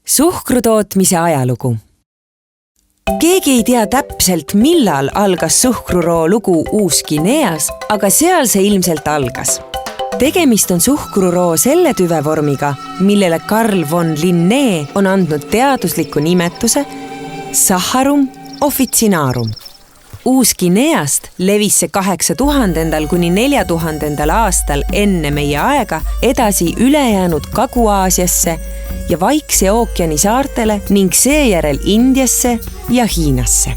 Suhkru tootmise ajalugu. Keegi ei tea täpselt, millal algas suhkruroo lugu Uus-Guineas, aga seal see ilmselt algas. Tegemist on suhkruroo selle tüvevormiga, millele Carl von Linné on andnud teadusliku nimetuse Sacharum officinarum. Uus-Guineast levis see 8000. kuni 4000. aastal enne meie aega edasi ülejäänud Kagu-Aasiasse ja Vaikse ookeani saartele ning seejärel Indiasse ja Hiinasse.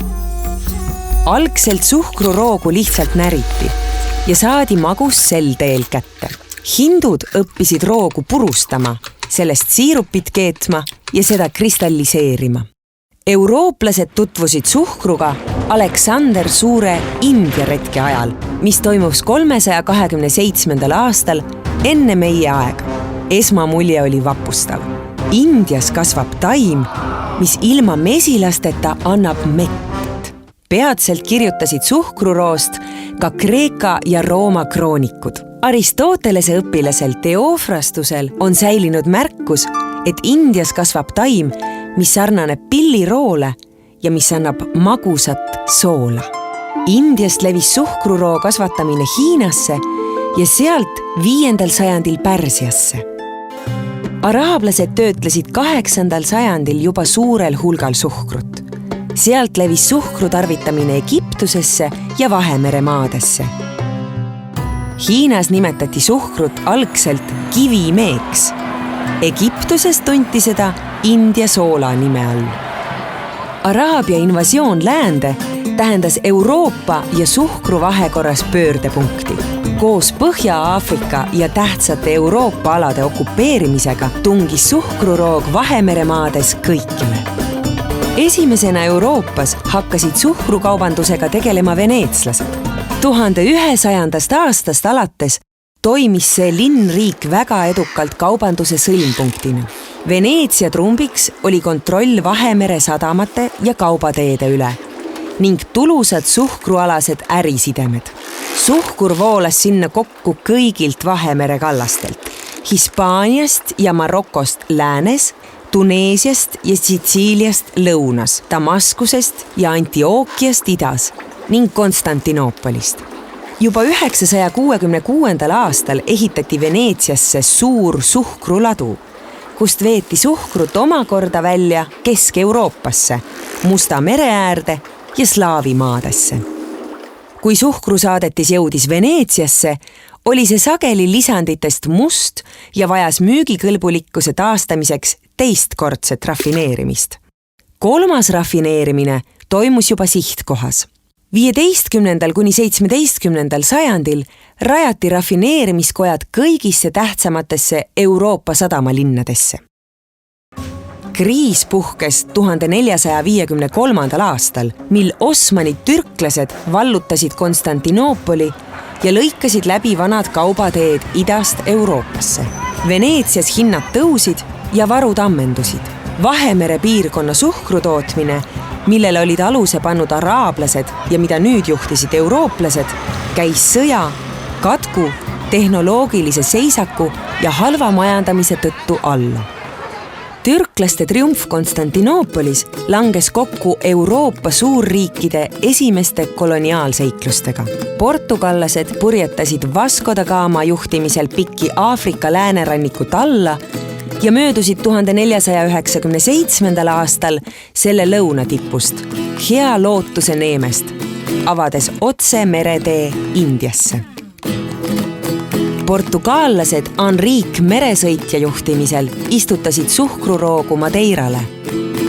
Algselt suhkruroogu lihtsalt näriti ja saadi magus sel teel kätte. Hindud õppisid roogu purustama, sellest siirupit keetma ja seda kristalliseerima. Eurooplased tutvusid suhkruga Aleksander Suure India retke ajal, mis toimus 327. aastal enne meie aega. Esmamulje oli vapustav. Indias kasvab taim, mis ilma mesilasteta annab mett. Peatselt kirjutasid suhkruroost ka Kreeka ja Rooma kroonikud. Aristotelese õpilasel Theophrastusel on säilinud märkus, et Indias kasvab taim, mis sarnaneb pilliroole ja mis annab magusat soola. Indiast levis suhkruroo kasvatamine Hiinasse ja sealt 5. sajandil Pärsiasse. Araablased töötlesid 8. sajandil juba suurel hulgal suhkrut. Sealt levis suhkru tarvitamine Egiptusesse ja Vahemere maadesse. Hiinas nimetati suhkrut algselt kivimeeks. Egiptuses tunti seda India soola nime all. Araabia invasioon läände tähendas Euroopa ja suhkru vahekorras pöördepunkti. Koos Põhja-Aafrika ja tähtsate Euroopa alade okupeerimisega tungis suhkruroog Vahemere maades kõikjale. Esimesena Euroopas hakkasid suhkrukaubandusega tegelema veneetslased. 1100. aastast alates toimis see linnriik väga edukalt kaubanduse sõlmpunktina. Veneetsia trumbiks oli kontroll Vahemere sadamate ja kaubateede üle ning tulusad suhkrualased ärisidemed. Suhkur voolas sinna kokku kõigilt Vahemere kallastelt. Hispaaniast ja Marokost läänes, Tuneesiast ja Sitsiiliast lõunas, Damaskusest ja Antiookiast idas ning Konstantinoopolist. Juba 966. aastal ehitati Veneetsiasse suur suhkruladu, kust veeti suhkrut omakorda välja Kesk-Euroopasse, Musta mere äärde ja Slaavimaadesse. Kui suhkrusaadetis jõudis Veneetsiasse, oli see sageli lisanditest must ja vajas müügikõlbulikkuse taastamiseks teistkordset rafineerimist. 3. rafineerimine toimus juba sihtkohas. 15. kuni 17. sajandil rajati rafineerimiskojad kõigisse tähtsamatesse Euroopa sadamalinnadesse. Kriis puhkes 1453. aastal, mil Osmanid türklased vallutasid Konstantinoopoli ja lõikasid läbi vanad kaubateed idast Euroopasse. Veneetsias hinnad tõusid ja varud ammendusid. Vahemere piirkonna suhkrutootmine, millele olid aluse pannud araablased ja mida nüüd juhtisid eurooplased, käis sõja, katku, tehnoloogilise seisaku ja halva majandamise tõttu alla. Türklaste triumf Konstantinoopolis langes kokku Euroopa suurriikide esimeste koloniaalseiklustega. Portugallased purjetasid Vasco da Gama juhtimisel pikki Aafrika läänerannikut alla ja möödusid 1497. aastal selle lõunatipust, Hea lootuse neemest, avades otse meretee Indiasse. Portugaallased Enrique meresõitja juhtimisel istutasid suhkruroogu Madeirale,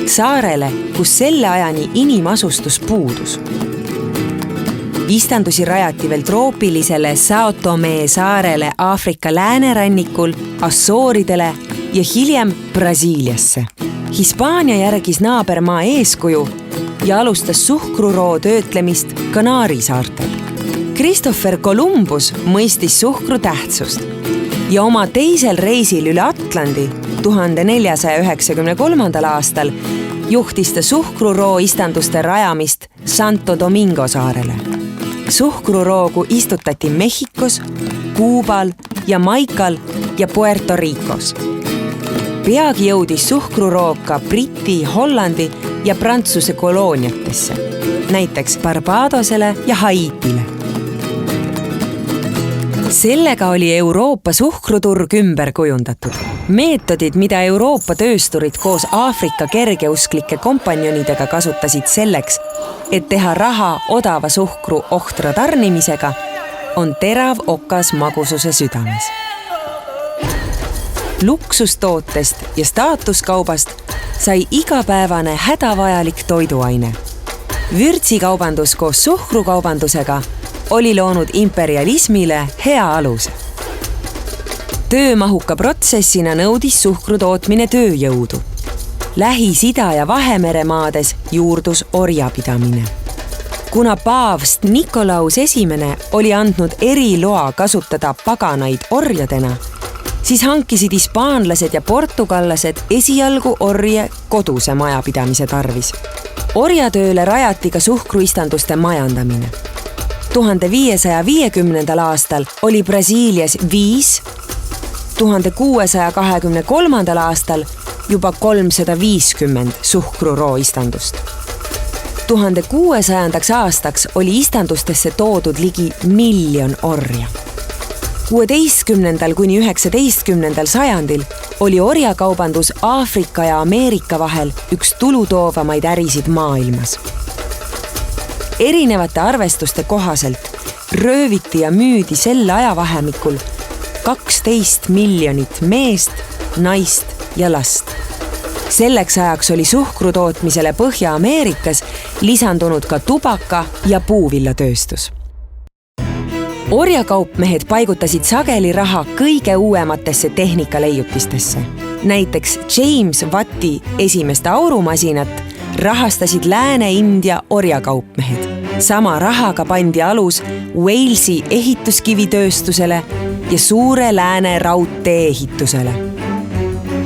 saarele, kus selle ajani inimasustus puudus. Istandusi rajati veel troopilisele Sao Tome saarele Aafrika läänerannikul, Assooridele ja hiljem Brasiiliasse. Hispaania järgis naabermaa eeskuju ja alustas suhkruroo töötlemist Kanaari saartel. Christopher Columbus mõistis suhkru tähtsust ja oma teisel reisil üle Atlandi 1493. aastal juhtis ta suhkruroo istanduste rajamist Santo Domingo saarele. Suhkruroogu istutati Mehhikos, Kuubal, Jamaikal ja Puerto Ricos. Peagi jõudis suhkruroog ka Briti, Hollandi ja Prantsuse kolooniatesse, näiteks Barbadosele ja Haitile. Sellega oli Euroopa suhkruturg ümber kujundatud. Meetodid, mida Euroopa töösturid koos Aafrika kergeusklike kompanjonidega kasutasid selleks, et teha raha odava suhkru ohtra tarnimisega, on terav okas magususe südames. Luksustootest ja staatuskaubast sai igapäevane hädavajalik toiduaine. Vürtsikaubandus koos suhkrukaubandusega oli loonud imperialismile hea aluse. Töömahuka protsessina nõudis suhkru tootmine tööjõudu. Lähis-Ida ja Vahemere maades juurdus orjapidamine. Kuna paavst Nikolaus I oli andnud eriloa kasutada paganaid orjadena, siis hankisid hispaanlased ja portugallased esialgu orje koduse majapidamise tarvis. Orjatööle rajati ka suhkruistanduste majandamine. 1550. aastal oli Brasiilias 5, 1623. aastal juba 350 suhkrurooistandust. 1600. aastaks oli istandustesse toodud ligi 1 miljon orja. 16. kuni 19. sajandil oli orjakaubandus Aafrika ja Ameerika vahel üks tulutoovamaid ärisid maailmas. Erinevate arvestuste kohaselt rööviti ja müüdi sel ajavahemikul 12 miljonit meest, naist ja last. Selleks ajaks oli suhkru tootmisele Põhja-Ameerikas lisandunud ka tubaka- ja puuvillatööstus. Orjakaupmehed paigutasid sageli raha kõige uuematesse tehnikaleiutistesse. Näiteks James Watti esimest aurumasinat rahastasid Lääne-India orjakaupmehed. Sama rahaga pandi alus Walesi ehituskivitööstusele ja suure Lääne raudtee ehitusele.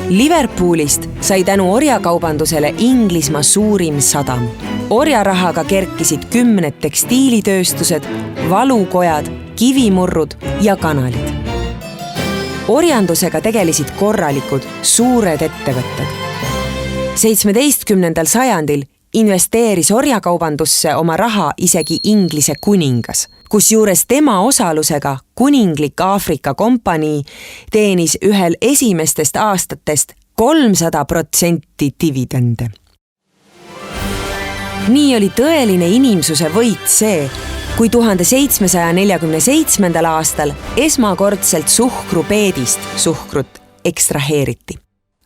Liverpoolist sai tänu orjakaubandusele Inglismaa suurim sadam. Orjarahaga kerkisid 10 tekstiilitööstused, valukojad, kivimurrud ja kanalid. Orjandusega tegelesid korralikud, suured ettevõtted. 17. sajandil investeeris orjakaubandusse oma raha isegi Inglise kuningas, kusjuures tema osalusega kuninglik Aafrika kompanii teenis ühel esimestest aastatest 300% dividende. Nii oli tõeline inimsuse võit see, kui 1747. aastal esmakordselt suhkrupeedist suhkrut ekstraheeriti.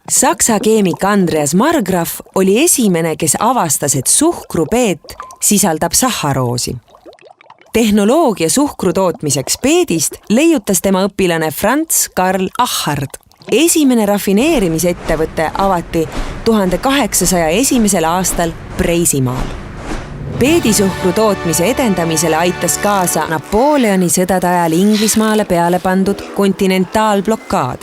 Saksa keemik Andreas Margraf oli esimene, kes avastas, et suhkrupeet sisaldab sahharoosi. Tehnoloogia suhkru tootmiseks peedist leiutas tema õpilane Franz Karl Achard. Esimene rafineerimisettevõte avati 1801. aastal Preisimaal. Peedisuhkru tootmise edendamisele aitas kaasa Napoleoni sõdade ajal Inglismaale peale pandud kontinentaalblokaad,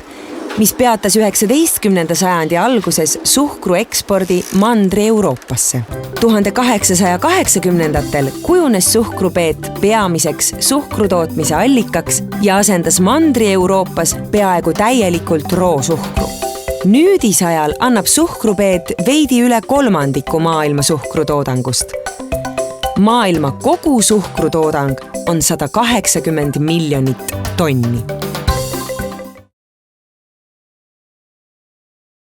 mis peatas 19. sajandi alguses suhkru ekspordi Mandri-Euroopasse. 1880-ndatel kujunes suhkrupeet peamiseks suhkrutootmise allikaks ja asendas Mandri-Euroopas peaaegu täielikult roosuhkru. Nüüdisajal annab suhkrupeet veidi üle 1/3 maailma suhkrutoodangust. Maailma kogu suhkrutoodang on 180 miljonit tonni.